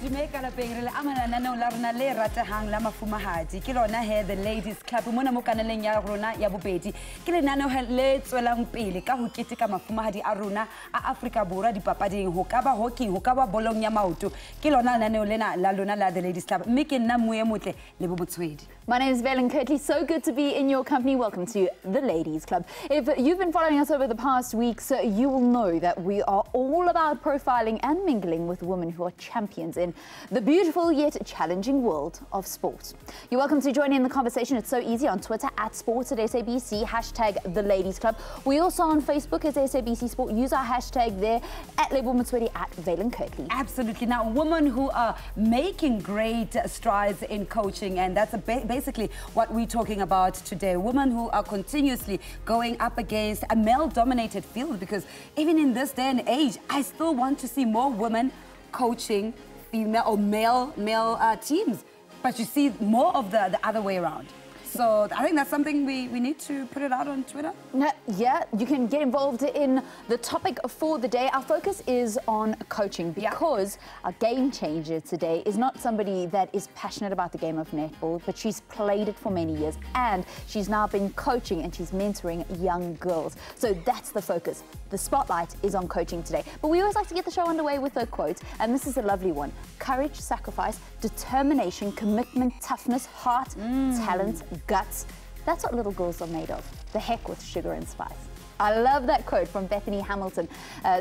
Jamaica la pengre amana nano la rona le ratehang la mafumahadi ke lona he the ladies club mona mo kanaleng ya rona ya bobedi ke le nano le tswelang pele ka ho keteka mafumahadi a rona a Afrika Borwa dipapading ho ka ba hockey ho ka ba bolong ya maoto ke lona nano lena la lona la the ladies club mme ke nna moe motle le bobotswedi. My name is Velen Kirtley. So good to be in your company. Welcome to the Ladies Club. If you've been following us over the past weeks, you will know that we are all about profiling and mingling with women who are champions in the beautiful yet challenging world of sport. You're welcome to join in the conversation. It's so easy on Twitter @sports@SABC, hashtag the Ladies Club. We also on Facebook as SABC Sport. Use our hashtag there @Lebomotswedi @Velen Kirtley. Absolutely. Now, women who are making great strides in coaching, and that's basically what we're talking about today. Women who are continuously going up against a male-dominated field, because even in this day and age, I still want to see more women coaching female or male teams. But you see more of the other way around. So I think that's something we need to put it out on Twitter. Yeah, you can get involved in the topic for the day. Our focus is on coaching because our game changer today is not somebody that is passionate about the game of netball, but she's played it for many years and she's now been coaching and she's mentoring young girls. So that's the focus. The spotlight is on coaching today. But we always like to get the show underway with a quote, and this is a lovely one. Courage, sacrifice, determination, commitment, toughness, heart, talent, guts. That's what little girls are made of. The heck with sugar and spice. I love that quote from Bethany Hamilton.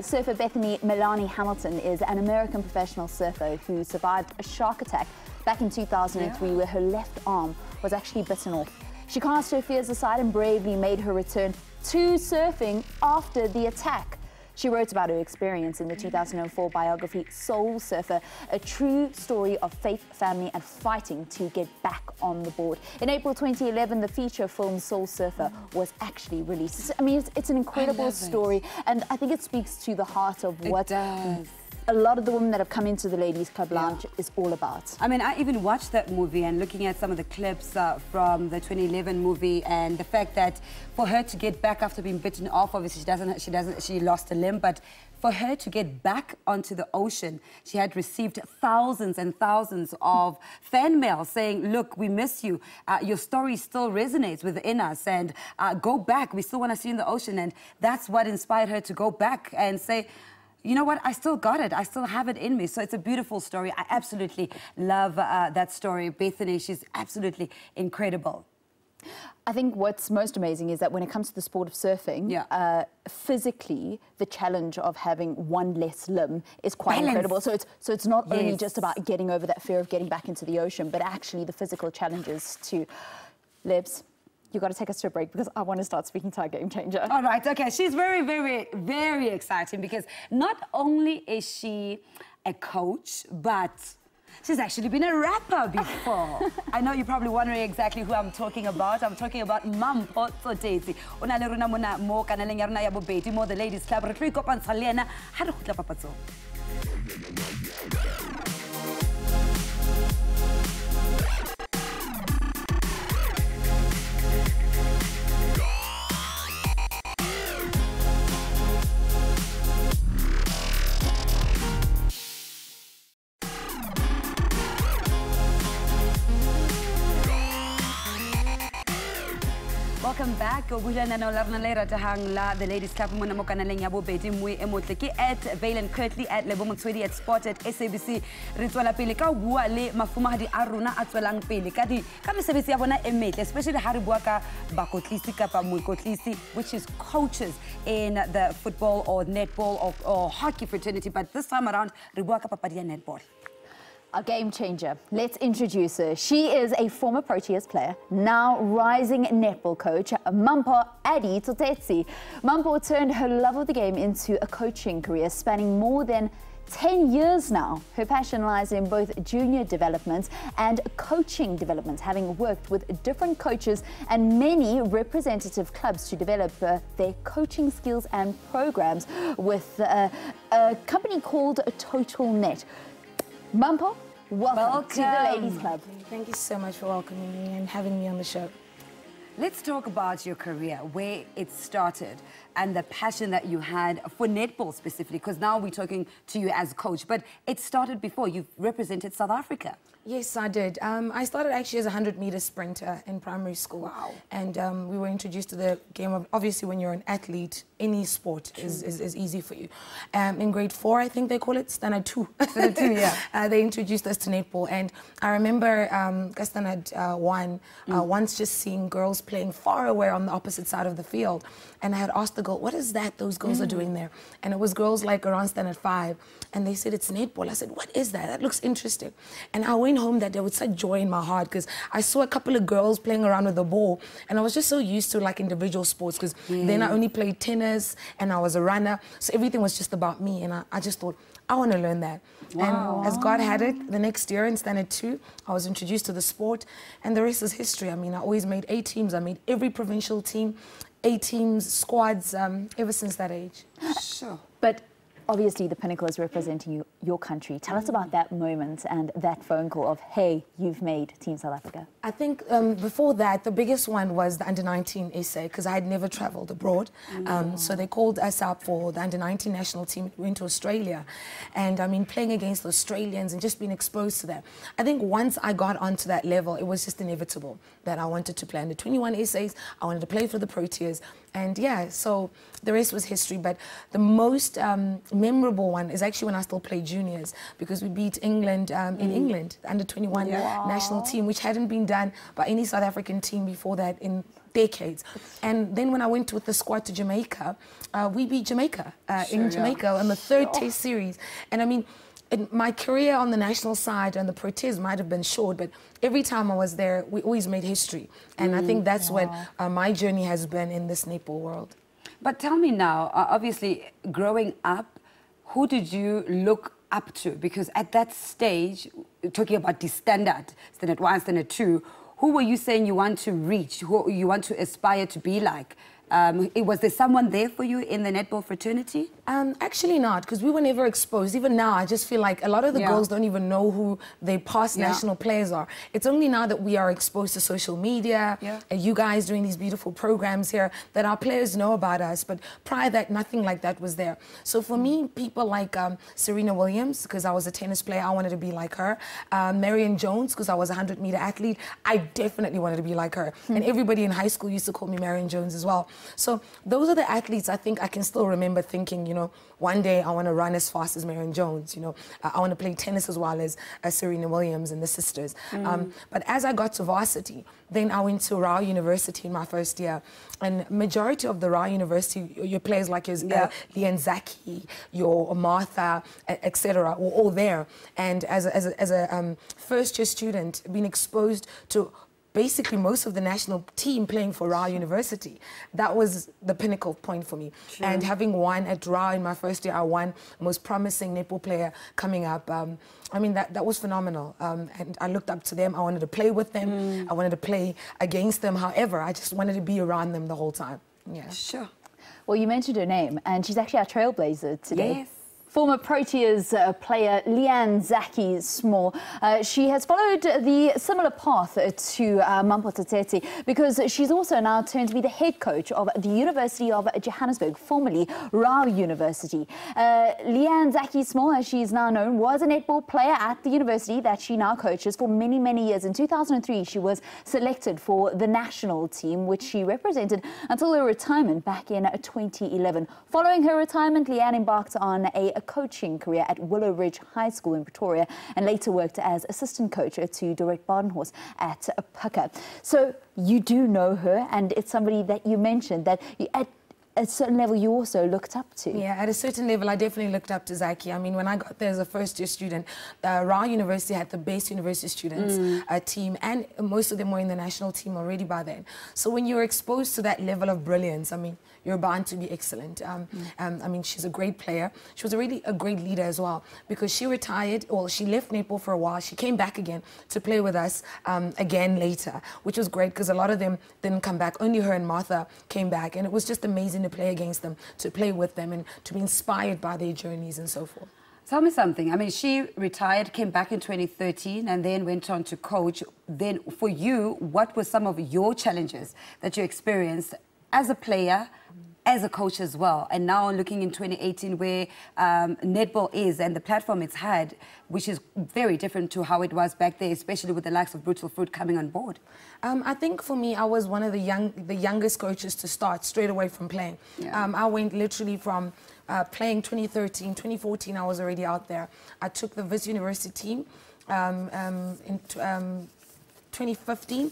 Surfer Bethany Milani Hamilton is an American professional surfer who survived a shark attack back in 2003 where her left arm was actually bitten off. She cast her fears aside and bravely made her return to surfing after the attack. She wrote about her experience in the 2004 biography Soul Surfer, a true story of faith, family and fighting to get back on the board. In April 2011, the feature film Soul Surfer was actually released. I mean, it's an incredible story, and I think it speaks to the heart of what a lot of the women that have come into the Ladies Club Lounge is all about. I mean, I even watched that movie and looking at some of the clips from the 2011 movie, and the fact that for her to get back after being bitten off, obviously she lost a limb, but for her to get back onto the ocean, she had received thousands and thousands of fan mail saying, look, we miss you. Your story still resonates within us, and go back. We still want to see you in the ocean. And that's what inspired her to go back and say, you know what, I still got it. I still have it in me. So it's a beautiful story. I absolutely love that story. Bethany, she's absolutely incredible. I think what's most amazing is that when it comes to the sport of surfing, physically, the challenge of having one less limb is quite incredible. So it's not only just about getting over that fear of getting back into the ocean, but actually the physical challenges too. Lebs, you got to take us to a break because I want to start speaking to our game changer. All right, okay. She's very, very, very exciting because not only is she a coach, but she's actually been a rapper before. I know you're probably wondering exactly who I'm talking about. I'm talking about Mampho Tsotetsi. Ona le rona mona mo kanaleng ya rona ya bobedi mo the Ladies Club. Re tlo ikopantsha le ena ha re khutla papatsong. Welcome back. The Ladies Club mona mo kanaleng ya bobedi moe emotle ke @Velen Kirtley @Lebomotswedi @sport@SABC. Re tswela pele ka bua le mafumahadi a rona a tswelang pele ka mesebetsi ya bona e metle, especially ha re bua ka bakotlisi kapa moikotlisi, which is coaches in the football or netball or hockey fraternity, but this time around re bua ka papadi ya netball. A game changer. Let's introduce her. She is a former Proteas player, now rising netball coach, Mampho Eddie Tsotetsi. Mampho turned her love of the game into a coaching career spanning more than 10 years now. Her passion lies in both junior development and coaching development, having worked with different coaches and many representative clubs to develop their coaching skills and programs with a company called Total Net. Mampho, welcome to the Ladies Club. Thank you so much for welcoming me and having me on the show. Let's talk about your career, where it started, and the passion that you had for netball specifically, because now we're talking to you as coach, but it started before. You've represented South Africa. Yes, I did. I started actually as a 100-meter sprinter in primary school. Wow. And we were introduced to the game of, obviously when you're an athlete, any sport is easy for you. In grade 4, I think they call it, standard 2. Standard 2, yeah. They introduced us to netball. And I remember standard 1, once just seeing girls playing far away on the opposite side of the field. And I had asked the girl, what is that those girls are doing there? And it was girls like around standard 5. And they said, it's netball. I said, what is that? That looks interesting. And I went home that day with such joy in my heart because I saw a couple of girls playing around with the ball. And I was just so used to like individual sports because then I only played tennis and I was a runner. So everything was just about me. And I just thought, I want to learn that. Wow. And as God had it, the next year in standard 2, I was introduced to the sport. And the rest is history. I mean, I always made A teams. I made every provincial team, A teams, squads, ever since that age. Sure. But obviously the pinnacle is representing your country. Tell us about that moment and that phone call of, hey, you've made Team South Africa. I think before that, the biggest one was the under-19 SA, because I had never traveled abroad. So they called us up for the under-19 national team. We went to Australia. And I mean, playing against the Australians and just being exposed to them. I think once I got onto that level, it was just inevitable that I wanted to play under 21 SAs. I wanted to play for the Proteas. And yeah, so the rest was history. But the most memorable one is actually when I still played juniors, because we beat England in England, the under-21 national team, which hadn't been done by any South African team before that in decades. And then when I went with the squad to Jamaica, we beat Jamaica in Jamaica on the third Test series. And I mean, my career on the national side and the Proteas might have been short, but every time I was there, we always made history. And I think that's what my journey has been in this netball world. But tell me now, obviously, growing up, who did you look up to? Because at that stage, talking about the standard 1, standard 2, who were you saying you want to reach, who you want to aspire to be like? Was there someone there for you in the netball fraternity? Actually not, because we were never exposed. Even now, I just feel like a lot of the girls don't even know who their past national players are. It's only now that we are exposed to social media, you guys doing these beautiful programs here, that our players know about us. But prior to that, nothing like that was there. So for me, people like Serena Williams, because I was a tennis player, I wanted to be like her. Marion Jones, because I was a 100-meter athlete, I definitely wanted to be like her. And everybody in high school used to call me Marion Jones as well. So those are the athletes I think I can still remember thinking, you know, one day I want to run as fast as Marion Jones, you know, I want to play tennis as well as Serena Williams and the sisters. But as I got to varsity, then I went to Rao University in my first year. And majority of the Rao University, your players like your Leanne Zaki, your Martha, etc., were all there. And as a first-year student, being exposed to basically most of the national team playing for Rao University. That was the pinnacle point for me. And having won at Rao in my first year, I won most promising netball player coming up. I mean, that was phenomenal. And I looked up to them. I wanted to play with them. I wanted to play against them. However, I just wanted to be around them the whole time. Yeah. Sure. Well, you mentioned her name, and she's actually our trailblazer today. Yes. Former Proteas player Leanne Zaki Small. She has followed the similar path to Mampho Tsotetsi because she's also now turned to be the head coach of the University of Johannesburg, formerly Rao University. Leanne Zaki Small, as she is now known, was a netball player at the university that she now coaches for many, many years. In 2003, she was selected for the national team, which she represented until her retirement back in 2011. Following her retirement, Leanne embarked on a coaching career at Willow Ridge High School in Pretoria and later worked as assistant coach to Dorette Badenhorst at Pucker. So you do know her, and it's somebody that you mentioned that you, at a certain level you also looked up to. Yeah, at a certain level I definitely looked up to Zaki. I mean, when I got there as a first-year student, Rao University had the best university students team, and most of them were in the national team already by then. So when you're exposed to that level of brilliance, I mean, you're bound to be excellent. I mean, she's a great player. She was really a great leader as well, because she retired, well, she left netball for a while. She came back again to play with us again later, which was great because a lot of them didn't come back. Only her and Martha came back, and it was just amazing to play against them, to play with them, and to be inspired by their journeys and so forth. Tell me something. I mean, she retired, came back in 2013, and then went on to coach. Then, for you, what were some of your challenges that you experienced as a player, as a coach as well? And now looking in 2018, where netball is and the platform it's had, which is very different to how it was back there, especially with the likes of Brutal Fruit coming on board. I think for me, I was one of the youngest coaches to start straight away from playing. Yeah. I went literally from playing 2013, 2014, I was already out there. I took the Vis University team in 2015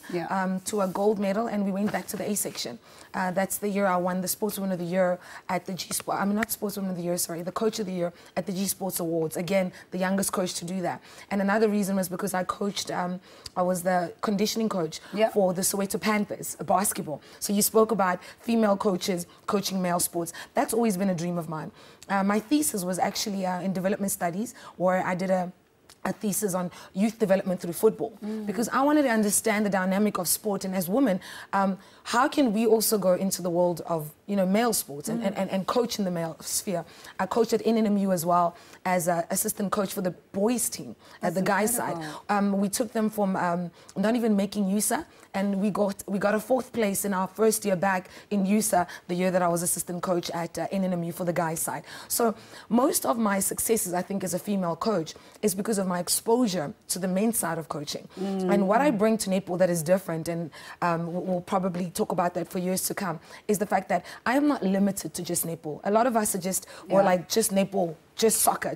to a gold medal, and we went back to the A section. That's the year I won the Sportswoman of the Year at the G Sport. I mean, not Sportswoman of the Year, sorry, the Coach of the Year at the G Sports Awards. Again, the youngest coach to do that. And another reason was because I coached, I was the conditioning coach for the Soweto Panthers, basketball. So you spoke about female coaches coaching male sports. That's always been a dream of mine. My thesis was actually in development studies, where I did a thesis on youth development through football, because I wanted to understand the dynamic of sport, and as women, how can we also go into the world of male sports and coach in the male sphere. I coached at NNMU as well as assistant coach for the boys team at the guys side. We took them from not even making USA, and we got a 4th place in our first year back in USA, the year that I was assistant coach at NNMU for the guys side. So most of my successes, I think, as a female coach is because of my exposure to the men's side of coaching. And what I bring to netball that is different, and we'll probably talk about that for years to come, is the fact that I am not limited to just netball. A lot of us are just, or like just netball, just soccer.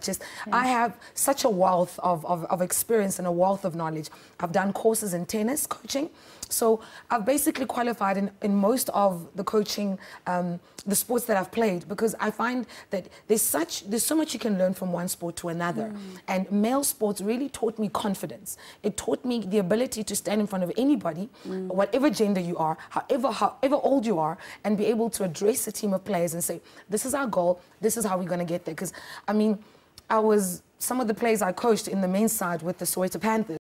I have such a wealth of experience and a wealth of knowledge. I've done courses in tennis coaching. So I've basically qualified in most of the coaching, the sports that I've played, because I find that there's so much you can learn from one sport to another. And male sports really taught me confidence. It taught me the ability to stand in front of anybody, whatever gender you are, however old you are, and be able to address a team of players and say, this is our goal, this is how we're going to get there. Because, I mean, some of the players I coached in the men's side with the Soweto Panthers,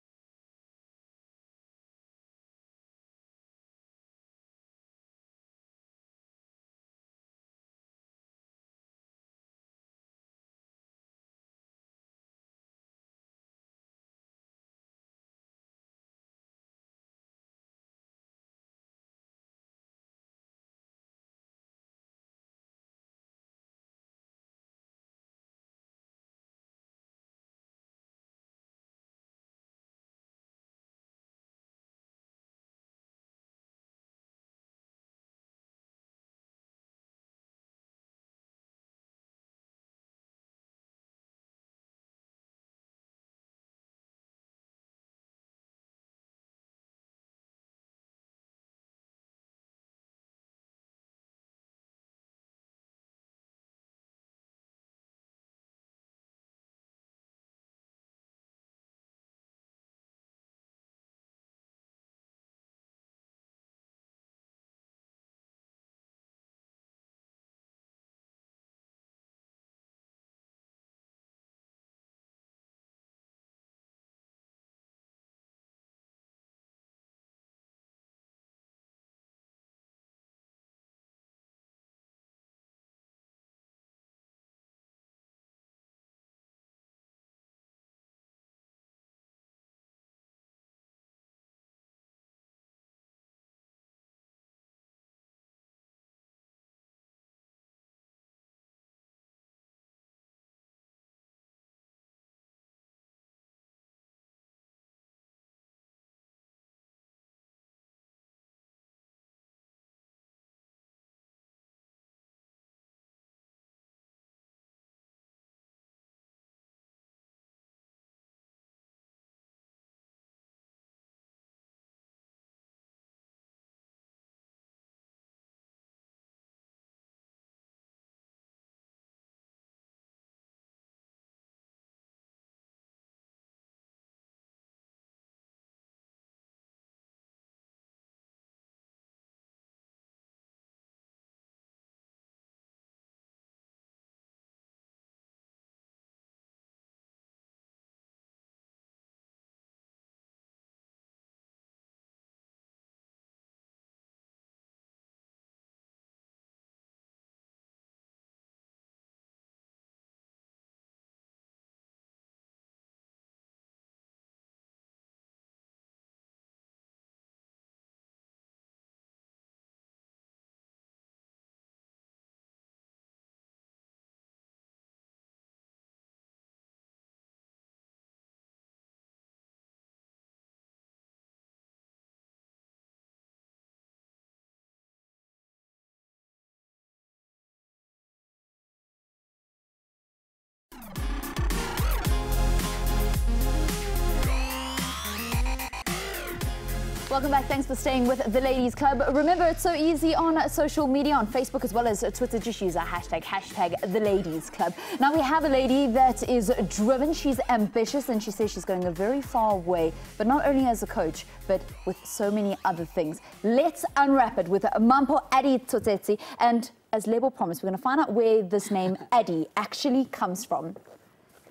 Welcome back. Thanks for staying with the Ladies Club. Remember, it's so easy on social media, on Facebook as well as Twitter. Just use our hashtag the Ladies Club. Now we have a lady that is driven. She's ambitious, and she says she's going a very far way, but not only as a coach, but with so many other things. Let's unwrap it with Mampho Tsotetsi. And as Lebo promised, we're going to find out where this name Eddie actually comes from.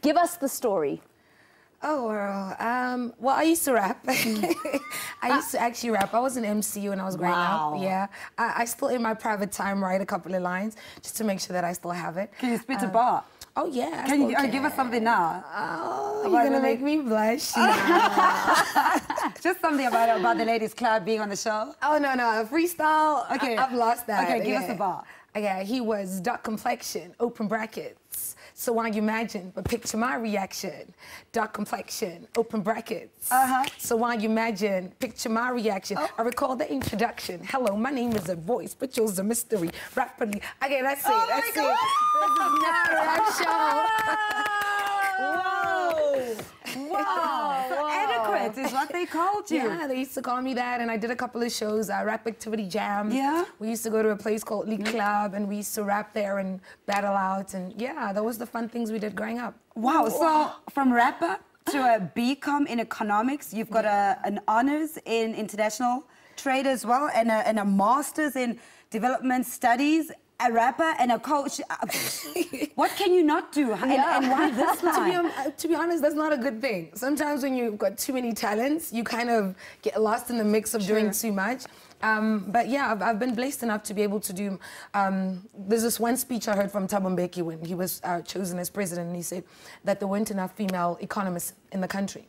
Give us the story. Oh, well, I used to rap. I used to actually rap. I was an MC when I was growing up. Yeah. I still, in my private time, write a couple of lines just to make sure that I still have it. Can you spit a bar? Oh, yeah. Can you give us something now? Oh, you're going to make me blush. Just something about the Ladies Club being on the show. Oh, no. Freestyle. Okay. I've lost that. Okay, give us a bar. Okay, he was dark complexion, open brackets. So why you imagine, but picture my reaction. Dark complexion, open brackets. So why you imagine, picture my reaction. I recall the introduction. Hello, my name is a voice, but yours a mystery. Rapidly. Okay, that's it. That's it. This is not a rap show. Wow. Adequate is what they called you. Yeah, they used to call me that, and I did a couple of shows, Rap Activity Jam. Yeah. We used to go to a place called League Club, and we used to rap there and battle out, and yeah, that was the fun things we did growing up. Wow, so from rapper to a BCom in economics, you've got an honors in international trade as well, and a master's in development studies, a rapper and a coach. What can you not do? And why this line? To be honest, that's not a good thing. Sometimes when you've got too many talents, you kind of get lost in the mix of doing too much. But yeah, I've been blessed enough to be able to do... there's this one speech I heard from Thabo Mbeki when he was chosen as president, and he said that there weren't enough female economists in the country.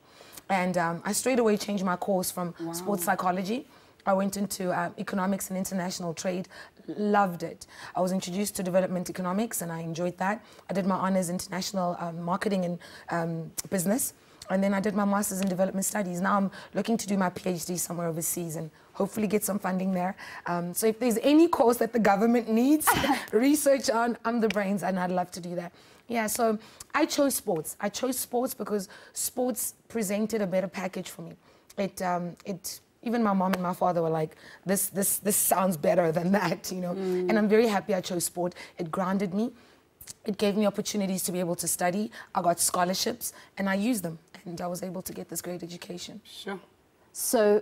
And I straight away changed my course from sports psychology. I went into economics and international trade, loved it. I was introduced to development economics, and I enjoyed that. I did my honors international marketing and business, and then I did my master's in development studies. Now I'm looking to do my PhD somewhere overseas and hopefully get some funding there. So if there's any course that the government needs research on, I'm the brains, and I'd love to do that. Yeah, so I chose sports. I chose sports because sports presented a better package for me. Even my mom and my father were like, this sounds better than that, you know. And I'm very happy I chose sport. It grounded me. It gave me opportunities to be able to study. I got scholarships, and I used them. And I was able to get this great education. Sure. So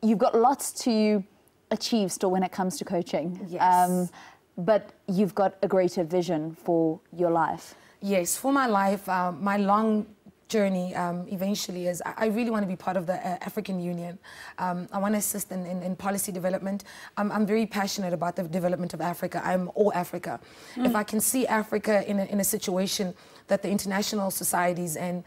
you've got lots to achieve still when it comes to coaching. Yes. But you've got a greater vision for your life. Yes, for my life, my long journey eventually is I really want to be part of the African Union. I want to assist in policy development. I'm very passionate about the development of Africa. I'm all Africa. If I can see Africa in a situation that the international societies and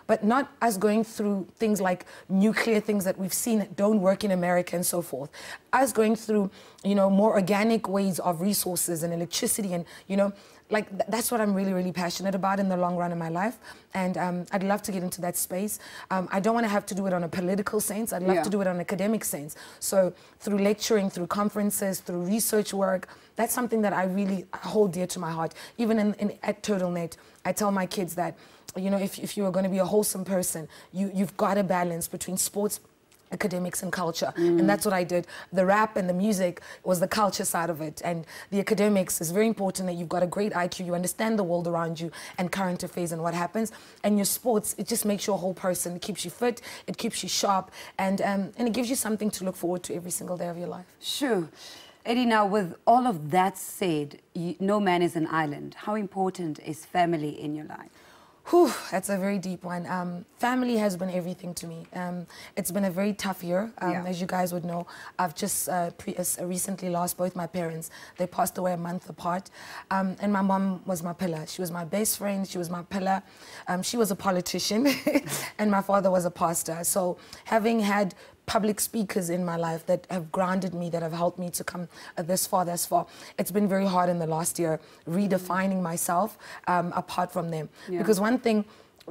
but not us going through things like nuclear things that we've seen that don't work in America and so forth. Us going through, you know, more organic ways of resources and electricity, and, you know, like that's what I'm really, really passionate about in the long run of my life. And I'd love to get into that space. I don't want to have to do it on a political sense. I'd love to do it on an academic sense. So through lecturing, through conferences, through research work, that's something that I really hold dear to my heart. Even at TotalNet, I tell my kids that, you know, if you are going to be a wholesome person, you've got to balance between sports, academics and culture. And that's what I did. The rap and the music was the culture side of it, and the academics is very important that you've got a great IQ, you understand the world around you and current affairs and what happens. And your sports, it just makes you a whole person. It keeps you fit, it keeps you sharp, and it gives you something to look forward to every single day of your life. Sure. Eddie, now with all of that said, no man is an island. How important is family in your life? Whew, that's a very deep one. Family has been everything to me. It's been a very tough year, as you guys would know. I've just recently lost both my parents. They passed away a month apart. And my mom was my pillar. She was my best friend. She was my pillar. She was a politician, and my father was a pastor. So having had public speakers in my life that have grounded me, that have helped me to come this far. It's been very hard in the last year, redefining myself apart from them. Because one thing,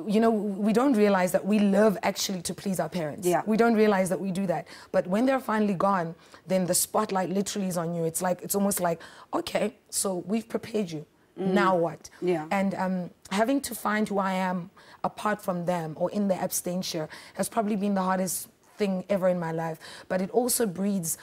you know, we don't realize that we live actually to please our parents. We don't realize that we do that. But when they're finally gone, then the spotlight literally is on you. It's almost like, okay, so we've prepared you. Now what? And having to find who I am apart from them or in the absentia has probably been the hardest thing ever in my life, but it also breeds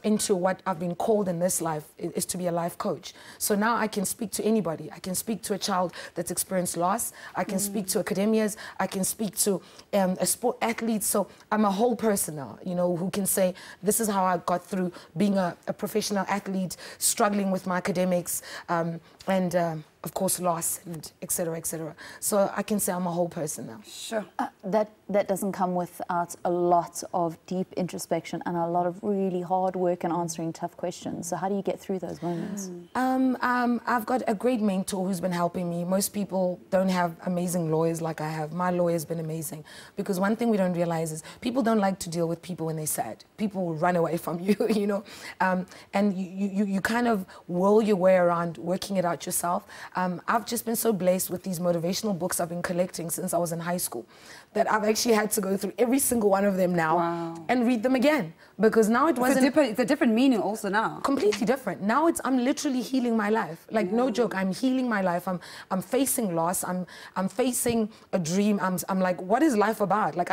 into what I've been called in this life, is to be a life coach. So now I can speak to anybody. I can speak to a child that's experienced loss. I can speak to academias. I can speak to a sport athlete. So I'm a whole person now, you know, who can say, this is how I got through being a professional athlete, struggling with my academics, and of course, loss, and et cetera, et cetera. So I can say I'm a whole person now. Sure. That doesn't come without a lot of deep introspection and a lot of really hard work and answering tough questions. So how do you get through those moments? I've got a great mentor who's been helping me. Most people don't have amazing lawyers like I have. My lawyer's been amazing, because one thing we don't realize is people don't like to deal with people when they're sad. People will run away from you, you know, and you kind of whirl your way around working it out yourself. I've just been so blessed with these motivational books I've been collecting since I was in high school, that I've actually had to go through every single one of them now and read them again, because now it wasn't... It's a different meaning also now. Completely different. Now I'm literally healing my life. Like, no joke, I'm healing my life. I'm facing loss. I'm facing a dream. I'm like, what is life about? Like,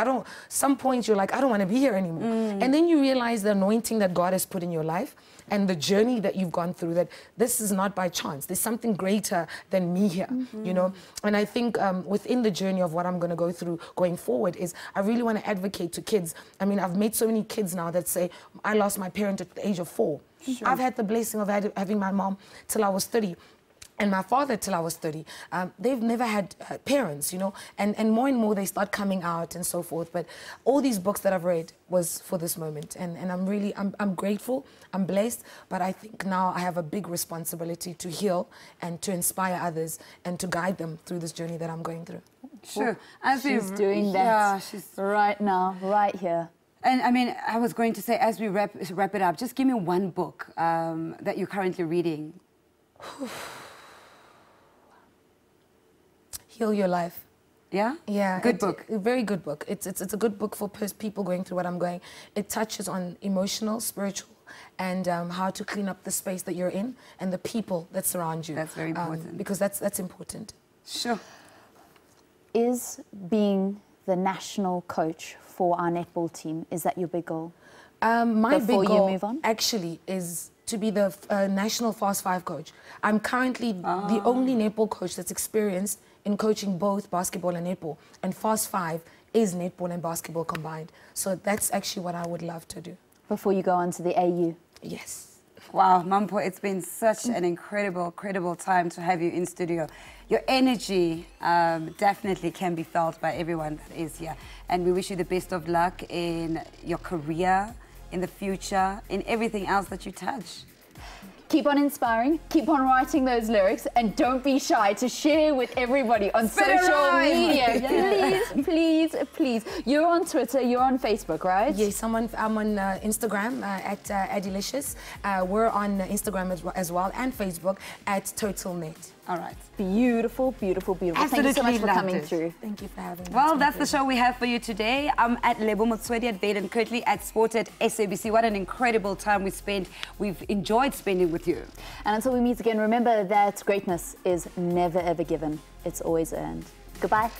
some points you're like, I don't want to be here anymore. And then you realize the anointing that God has put in your life and the journey that you've gone through, that this is not by chance. There's something greater than me here, you know? And I think within the journey of what I'm going to go through going forward is I really want to advocate to kids. I mean, I've met so many kids now that say, I lost my parent at the age of 4. Sure. I've had the blessing of having my mom till I was 30. And my father till I was 30. They've never had parents, you know, and more they start coming out and so forth. But all these books that I've read was for this moment. And I'm grateful, I'm blessed, but I think now I have a big responsibility to heal and to inspire others and to guide them through this journey that I'm going through. Sure. She's doing that. Yeah, she's right now, right here. And I mean, I was going to say, as we wrap it up, just give me one book that you're currently reading. Heal Your Life. Yeah? Yeah. Good book. A very good book. It's a good book for people going through what I'm going. It touches on emotional, spiritual, and how to clean up the space that you're in and the people that surround you. That's very important. Because that's important. Sure. Is being the national coach for our netball team, is that your big goal? My big goal you move on? actually is to be the national Fast 5 coach. I'm currently the only netball coach that's experienced in coaching both basketball and netball. And Fast 5 is netball and basketball combined. So that's actually what I would love to do. Before you go on to the AU? Yes. Wow, Mampho, it's been such an incredible time to have you in studio. Your energy definitely can be felt by everyone that is here. And we wish you the best of luck in your career, in the future, in everything else that you touch. Keep on inspiring, keep on writing those lyrics, and don't be shy to share with everybody on social media. Please. You're on Twitter, you're on Facebook, right? Yes, I'm on Instagram at Addilicious. We're on Instagram as well, and Facebook at TotalNet. All right. Beautiful. Absolutely. Thank you so much for coming through. Thank you for having me. Well, that's the show we have for you today. I'm at Lebo Motswedi, at Baden Kirtley, at Sport at SABC. What an incredible time we've enjoyed spending with you. And until we meet again, remember that greatness is never ever given. It's always earned. Goodbye.